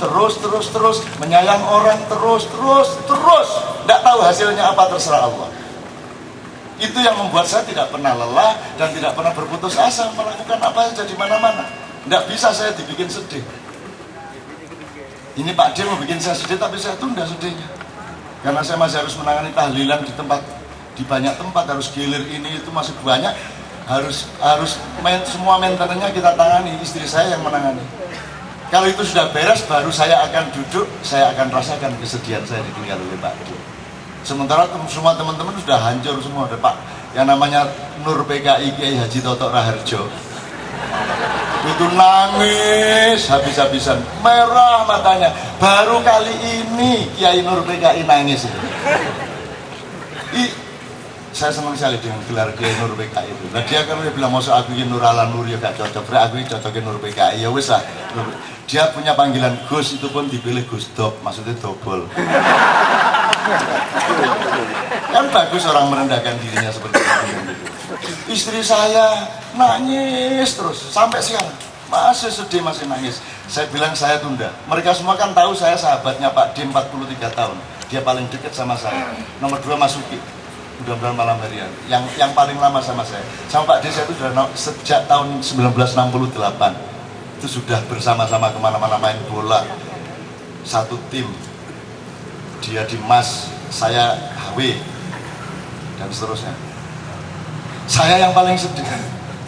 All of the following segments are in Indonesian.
terus menyayang orang terus, tidak tahu hasilnya apa, terserah Allah. Itu yang membuat saya tidak pernah lelah dan tidak pernah berputus asa melakukan apa saja di mana-mana. Tidak bisa saya dibikin sedih. Ini Pak D mau bikin saya sedih, tapi saya tunda sedihnya karena saya masih harus menangani tahlilan di banyak tempat, harus gilir ini itu masih banyak, semua maintenance-nya kita tangani, istri saya yang menangani. Kalau itu sudah beres, baru saya akan duduk, saya akan rasakan kesedihan saya ditinggal oleh Pak D. Sementara semua teman-teman sudah hancur semua. Ada Pak yang namanya Nur PKI Kiai Haji Toto Raharjo, itu nangis habis-habisan, merah matanya. Baru kali ini Kiai Nur PKI nangis. Saya senang sekali dengan gelar Kiai Nur PKI itu. Nah dia kan bilang, masuk aku ini Nur ala Nur, ya gak cocok. Aku ini cocoknya Nur PKI, ya wis lah. Dia punya panggilan Gus, itu pun dipilih Gus Dop, maksudnya dobol. Kan bagus orang merendahkan dirinya seperti itu. Istri saya nangis terus sampai sekarang, masih sedih, masih nangis. Saya bilang saya tunda. Mereka semua kan tahu saya sahabatnya Pak D 43 tahun. Dia paling dekat sama saya. Nomor 2 Masuki, mudah-mudahan malam harian. Yang paling lama sama saya. Sama Pak D saya itu sudah sejak tahun 1968. Itu sudah bersama-sama kemana-mana main bola, satu tim. Dia di MAS, saya HW, dan seterusnya. Saya yang paling sedih.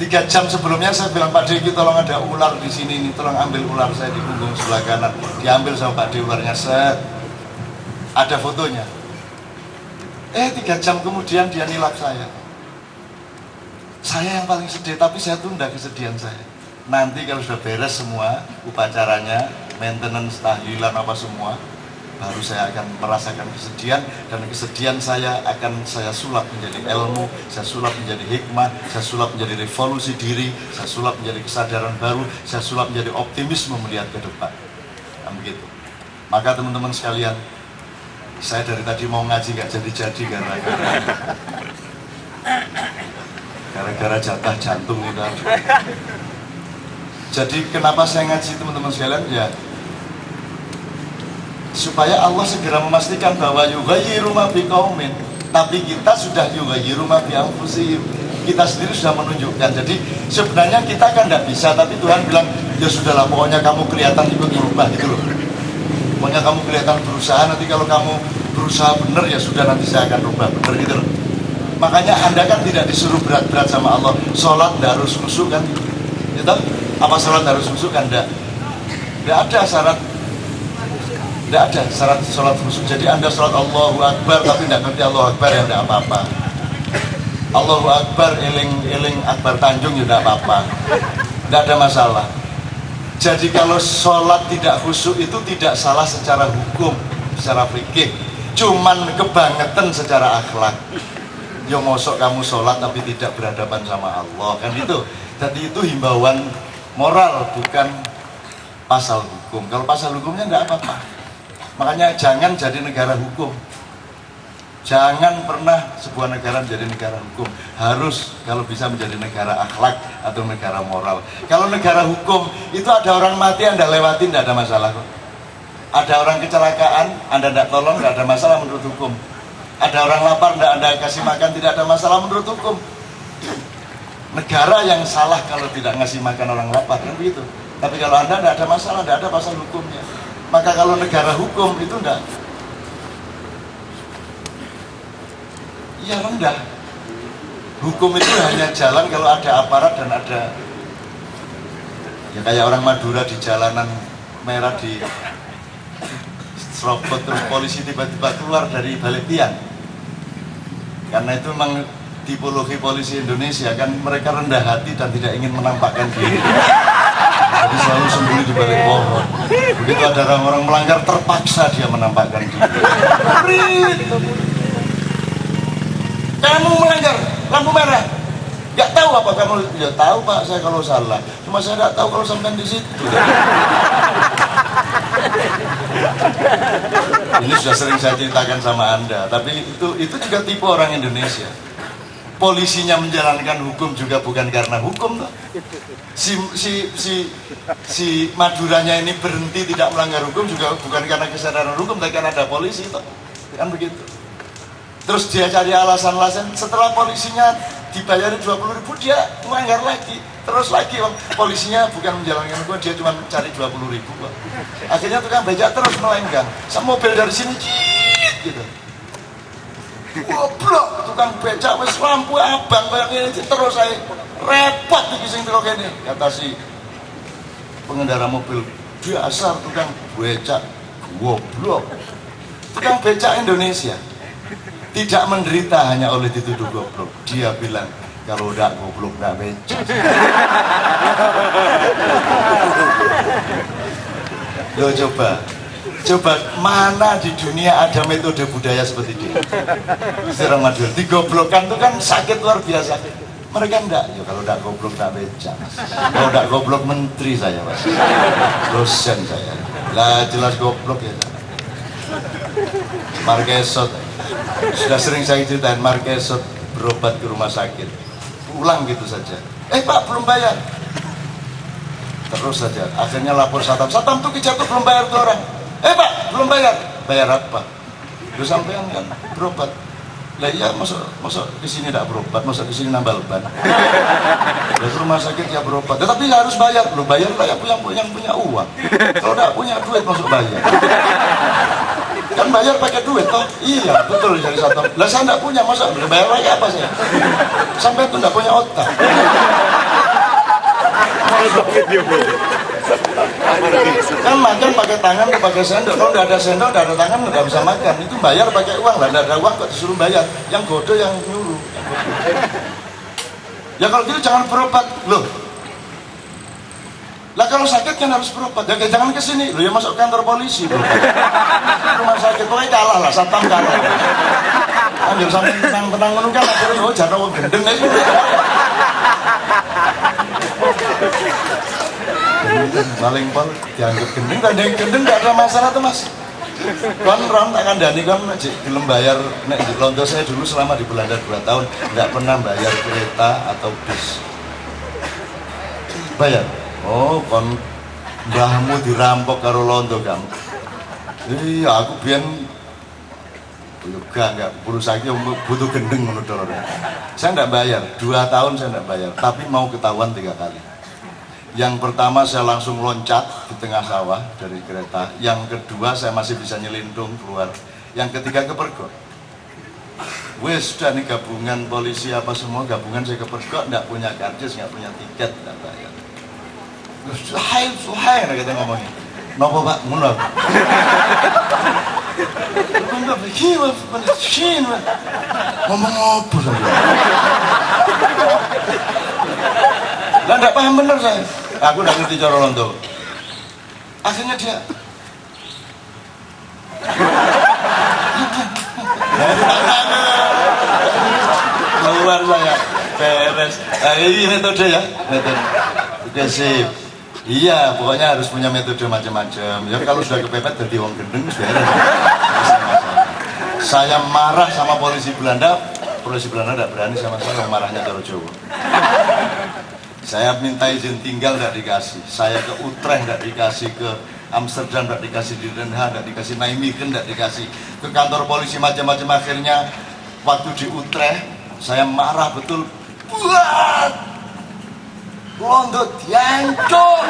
3 jam sebelumnya saya bilang, Pak D, tolong ada ular di sini, ini tolong ambil ular saya di punggung sebelah kanan. Diambil sama Pak D ularnya, set. Ada fotonya. 3 jam kemudian dia nilap saya. Saya yang paling sedih, tapi saya tunda kesedihan saya. Nanti kalau sudah beres semua upacaranya, maintenance, tahlilan apa semua, baru saya akan merasakan kesedihan, dan kesedihan saya akan saya sulap menjadi ilmu, saya sulap menjadi hikmah, saya sulap menjadi revolusi diri, saya sulap menjadi kesadaran baru, saya sulap menjadi optimisme melihat ke depan. Nah, begitu. Maka teman-teman sekalian, saya dari tadi mau ngaji gak jadi-jadi gara-gara jatah jantung gitu. Jadi kenapa saya ngaji teman-teman sekalian, ya supaya Allah segera memastikan bahwa yughayyiru ma biqaumin, tapi kita sudah yughayyiru ma bi anfusihim. Kita sendiri sudah menunjukkan. Jadi sebenarnya kita kan tidak bisa, tapi Tuhan bilang, ya sudahlah, pokoknya kamu kelihatan ikut merubah gitu loh. Pokoknya kamu kelihatan berusaha, nanti kalau kamu berusaha benar, ya sudah, nanti saya akan rubah benar gitu loh. Makanya Anda kan tidak disuruh berat-berat sama Allah. Sholat tidak harus khusyuk kan gitu? Apa sholat harus khusyuk kan? Tidak ada syarat. Tidak ada syarat sholat khusyuk. Jadi Anda sholat Allahu Akbar tapi tidak ngerti Allahu Akbar, ya tidak apa-apa. Allahu Akbar eling Akbar Tanjung, ya tidak apa-apa. Tidak ada masalah. Jadi kalau sholat tidak khusyuk itu tidak salah secara hukum, secara fikih. Cuman kebangetan secara akhlak. Ya mosok kamu sholat tapi tidak berhadapan sama Allah, kan itu. Jadi itu himbauan moral, bukan pasal hukum. Kalau pasal hukumnya tidak apa-apa. Makanya jangan jadi negara hukum. Jangan pernah sebuah negara menjadi negara hukum. Harus kalau bisa menjadi negara akhlak atau negara moral. Kalau negara hukum itu ada orang mati Anda lewatin, tidak ada masalah kok. Ada orang kecelakaan Anda tidak tolong, tidak ada masalah menurut hukum. Ada orang lapar tidak Anda kasih makan, tidak ada masalah menurut hukum. Negara yang salah kalau tidak ngasih makan orang lapar, kan begitu. Tapi kalau Anda tidak ada masalah, tidak ada pasal hukumnya. Maka kalau negara hukum itu enggak, ya rendah. Hukum itu hanya jalan kalau ada aparat dan ada, ya kayak orang Madura di jalanan merah di serobot, terus polisi tiba-tiba keluar dari balik tiang. Karena itu memang tipologi polisi Indonesia, kan mereka rendah hati dan tidak ingin menampakkan diri. Jadi selalu sembunyi di balik pohon. Begitu ada orang-orang melanggar, terpaksa dia menampakkan diri. Kamu melanggar lampu merah, nggak tahu apa kamu? Ya tahu Pak, saya kalau salah. Cuma saya nggak tahu kalau sampai di situ. Ini sudah sering saya ceritakan sama Anda. Tapi itu juga tipe orang Indonesia. polisinya menjalankan hukum juga bukan karena hukum toh. Si Maduranya ini berhenti tidak melanggar hukum juga bukan karena kesadaran hukum, tapi karena ada polisi toh. Kan begitu. Terus dia cari alasan-alasan, setelah polisinya dibayar 20.000 dia melanggar lagi, terus lagi polisinya bukan menjalankan hukum, dia cuma cari 20.000 kok. Akhirnya tukang becak terus melenggang, sama mobil dari sini gitu. Goblok, tukang becak wis lampu abang kayak ini terus saya repot iki sing teko kene. Kata si pengendara mobil, "Dasar tukang becak goblok." Tukang becak Indonesia tidak menderita hanya oleh dituduh goblok. Dia bilang, "Kalau udah goblok enggak becak." Lo coba mana di dunia ada metode budaya seperti dia? Serang Madura, digoblokkan itu kan sakit luar biasa. Mereka enggak, ya kalau enggak goblok enggak becak. Kalau enggak goblok menteri saya mas, dosen saya. Lah jelas goblok ya. Marquesot, sudah sering saya ceritain, Marquesot berobat ke rumah sakit, pulang gitu saja. Pak belum bayar. Terus saja, akhirnya lapor Satam tuh jatuh belum bayar tuh orang. Pak belum bayar. Bayar apa? Lu sampean kan berobat. Lah iya, masuk di sini tidak berobat, masuk di sini nambal ban. Dari rumah sakit ya berobat, tetapi harus bayar. Lu bayar lah yang punya uang. Kalau tidak punya duit masuk bayar. Kan bayar pakai duit toh? Iya betul dari Satam. Lah saya tidak punya, masa bayar lagi apa saya? Sampai itu tidak punya otak. Kan makan pakai tangan, pakai sendok. Kalau nggak ada sendok, nggak ada tangan, nggak bisa makan. Itu bayar pakai uang lah, nggak ada uang kok disuruh bayar. Yang bodoh yang nyuruh. Ya kalau gitu jangan berobat loh. Lah kalau sakit kan harus berobat. Ya jangan ke sini. Loh ya masuk kantor polisi berobat. Rumah sakit pokoknya kalah lah, Satam kalah. Ambil sampai tenang menunggang akhirnya oh jatuh gendeng aja. Paling pol dianggap gendeng, dan yang gendeng gak ada masalah tuh mas. Kan ram tak kandani kan belum bayar. Nek di Londo saya dulu selama di Belanda 2 tahun nggak pernah bayar kereta atau bis. Bayar. Oh kon mbahmu dirampok karo Londo kamu. Iya aku biyen enggak berusaha butuh gendeng menurut orang. Saya enggak bayar 2 tahun, saya enggak bayar, tapi mau ketahuan 3 kali. Yang pertama saya langsung loncat di tengah sawah dari kereta. Yang kedua saya masih bisa nyelindung keluar. Yang ketiga kepergok. Wes sudah nih gabungan polisi apa semua gabungan, saya kepergok, enggak punya karcis, enggak punya tiket, enggak bayar. Suhai kita ngomongin. Nopo Pak, ngono. Enggak begini, ngomong apa saja. Lah enggak paham bener saya. Aku udah ngerti cara Londo. Akhirnya dia keluar saya beres. Nah, ini metode ya, metode. Oke sip. Iya, pokoknya harus punya metode macam-macam. Ya kalau sudah kepepet jadi wong gendeng beres. Saya marah sama polisi Belanda tidak berani sama saya, marahnya cara Jawa. Saya minta izin tinggal tidak dikasih, saya ke Utrecht tidak dikasih, ke Amsterdam tidak dikasih, di Den Haag tidak dikasih, Nijmegen tidak dikasih, ke kantor polisi macam-macam. Akhirnya waktu di Utrecht saya marah betul, buat Londo diancur.